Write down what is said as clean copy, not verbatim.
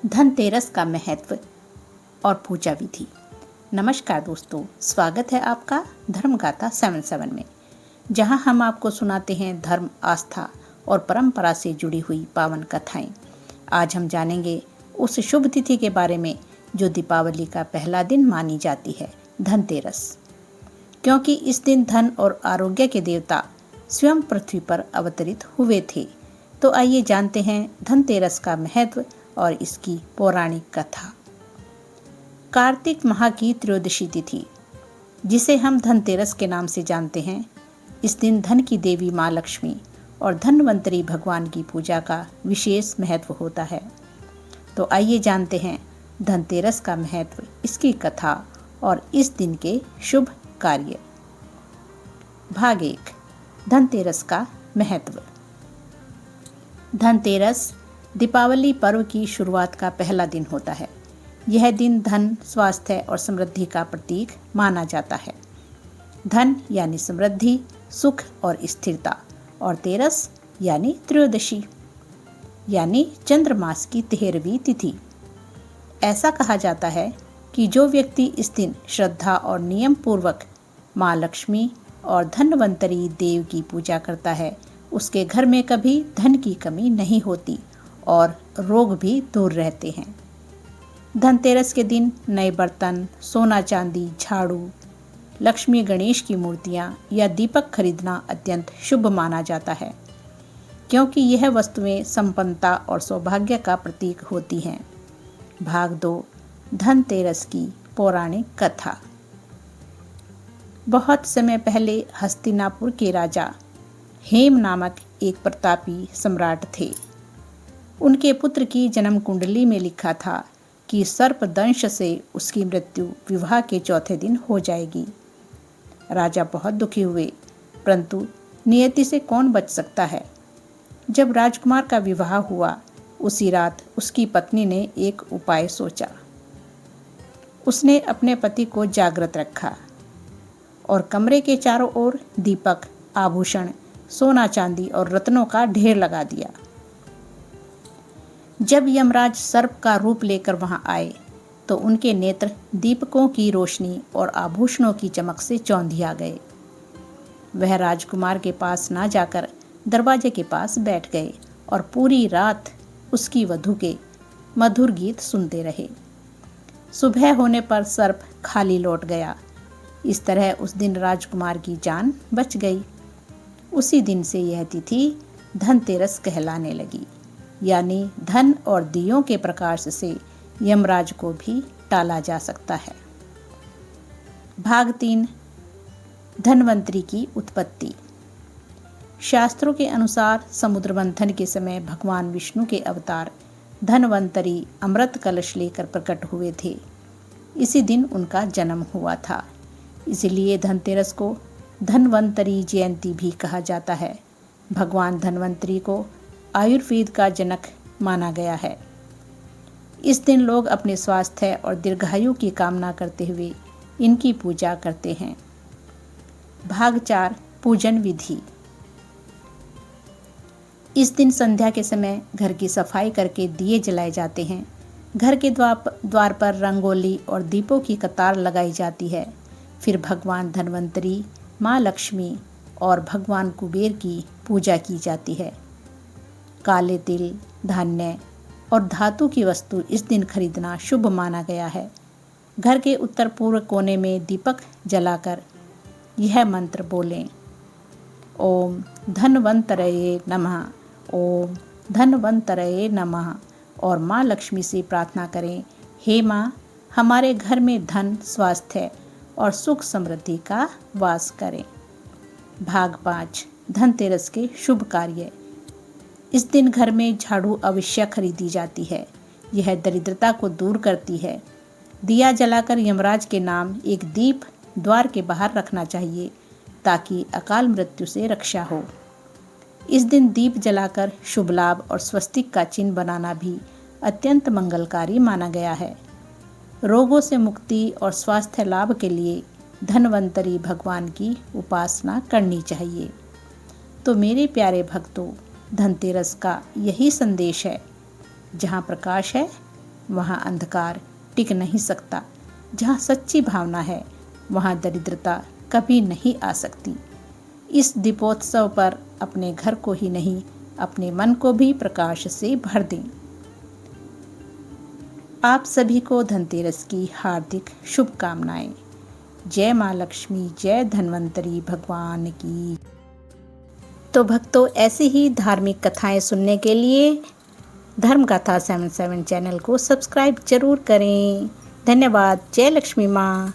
धनतेरस का महत्व और पूजा विधि। नमस्कार दोस्तों, स्वागत है आपका धर्मगाथा 77 में, जहां हम आपको सुनाते हैं धर्म, आस्था और परंपरा से जुड़ी हुई पावन कथाएं। आज हम जानेंगे उस शुभ तिथि के बारे में जो दीपावली का पहला दिन मानी जाती है, धनतेरस। क्योंकि इस दिन धन और आरोग्य के देवता स्वयं पृथ्वी पर अवतरित हुए थे। तो आइए जानते हैं धनतेरस का महत्व और इसकी पौराणिक कथा। कार्तिक माह की त्रयोदशी तिथि, जिसे हम धनतेरस के नाम से जानते हैं, इस दिन धन की देवी माँ लक्ष्मी और धन्वंतरी भगवान की पूजा का विशेष महत्व होता है। तो आइए जानते हैं धनतेरस का महत्व, इसकी कथा और इस दिन के शुभ कार्य। भाग 1, धनतेरस का महत्व। धनतेरस दीपावली पर्व की शुरुआत का पहला दिन होता है। यह दिन धन, स्वास्थ्य और समृद्धि का प्रतीक माना जाता है। धन यानी समृद्धि, सुख और स्थिरता, और तेरस यानी त्रयोदशी यानी चंद्रमास की 13वीं तिथि। ऐसा कहा जाता है कि जो व्यक्ति इस दिन श्रद्धा और नियम पूर्वक माँ लक्ष्मी और धन्वंतरी देव की पूजा करता है, उसके घर में कभी धन की कमी नहीं होती और रोग भी दूर रहते हैं। धनतेरस के दिन नए बर्तन, सोना चांदी, झाड़ू, लक्ष्मी गणेश की मूर्तियां या दीपक खरीदना अत्यंत शुभ माना जाता है, क्योंकि यह वस्तुएं संपन्नता और सौभाग्य का प्रतीक होती हैं। भाग 2, धनतेरस की पौराणिक कथा। बहुत समय पहले हस्तिनापुर के राजा हेम नामक एक प्रतापी सम्राट थे। उनके पुत्र की जन्म कुंडली में लिखा था कि सर्पदंश से उसकी मृत्यु विवाह के चौथे दिन हो जाएगी। राजा बहुत दुखी हुए, परंतु नियति से कौन बच सकता है। जब राजकुमार का विवाह हुआ, उसी रात उसकी पत्नी ने एक उपाय सोचा। उसने अपने पति को जागृत रखा और कमरे के चारों ओर दीपक, आभूषण, सोना चांदी और रत्नों का ढेर लगा दिया। जब यमराज सर्प का रूप लेकर वहां आए, तो उनके नेत्र दीपकों की रोशनी और आभूषणों की चमक से चौंधिया गए। वह राजकुमार के पास ना जाकर दरवाजे के पास बैठ गए और पूरी रात उसकी वधू के मधुर गीत सुनते रहे। सुबह होने पर सर्प खाली लौट गया। इस तरह उस दिन राजकुमार की जान बच गई। उसी दिन से यह तिथि धनतेरस कहलाने लगी, यानी धन और दियों के प्रकाश से यमराज को भी टाला जा सकता है। भाग 3, धन्वंतरी की उत्पत्ति। शास्त्रों के अनुसार समुद्र मंथन के समय भगवान विष्णु के अवतार धन्वंतरी अमृत कलश लेकर प्रकट हुए थे। इसी दिन उनका जन्म हुआ था। इसलिए धनतेरस को धन्वंतरी जयंती भी कहा जाता है। भगवान धन्वंतरी को आयुर्वेद का जनक माना गया है। इस दिन लोग अपने स्वास्थ्य और दीर्घायु की कामना करते हुए इनकी पूजा करते हैं। भाग 4, पूजन विधि। इस दिन संध्या के समय घर की सफाई करके दिए जलाए जाते हैं। घर के द्वार पर रंगोली और दीपों की कतार लगाई जाती है। फिर भगवान धन्वंतरी, माँ लक्ष्मी और भगवान कुबेर की पूजा की जाती है। काले तिल, धान्य और धातु की वस्तु इस दिन खरीदना शुभ माना गया है। घर के उत्तर पूर्व कोने में दीपक जलाकर यह मंत्र बोलें: ओम धन्वंतरये नमः, ओम धन्वंतरये नमः, और माँ लक्ष्मी से प्रार्थना करें, हे माँ, हमारे घर में धन, स्वास्थ्य और सुख समृद्धि का वास करें। भाग 5, धनतेरस के शुभ कार्य। इस दिन घर में झाड़ू अवश्य खरीदी जाती है। यह दरिद्रता को दूर करती है। दिया जलाकर यमराज के नाम एक दीप द्वार के बाहर रखना चाहिए, ताकि अकाल मृत्यु से रक्षा हो। इस दिन दीप जलाकर शुभ लाभ और स्वस्तिक का चिन्ह बनाना भी अत्यंत मंगलकारी माना गया है। रोगों से मुक्ति और स्वास्थ्य लाभ के लिए धन्वंतरी भगवान की उपासना करनी चाहिए। तो मेरे प्यारे भक्तों, धनतेरस का यही संदेश है, जहाँ प्रकाश है वहाँ अंधकार टिक नहीं सकता। जहाँ सच्ची भावना है वहाँ दरिद्रता कभी नहीं आ सकती। इस दीपोत्सव पर अपने घर को ही नहीं, अपने मन को भी प्रकाश से भर दें। आप सभी को धनतेरस की हार्दिक शुभकामनाएं। जय माँ लक्ष्मी, जय धन्वंतरी भगवान की। तो भक्तों, ऐसी ही धार्मिक कथाएं सुनने के लिए धर्मगाथा 77 चैनल को सब्सक्राइब जरूर करें। धन्यवाद। जय लक्ष्मी माँ।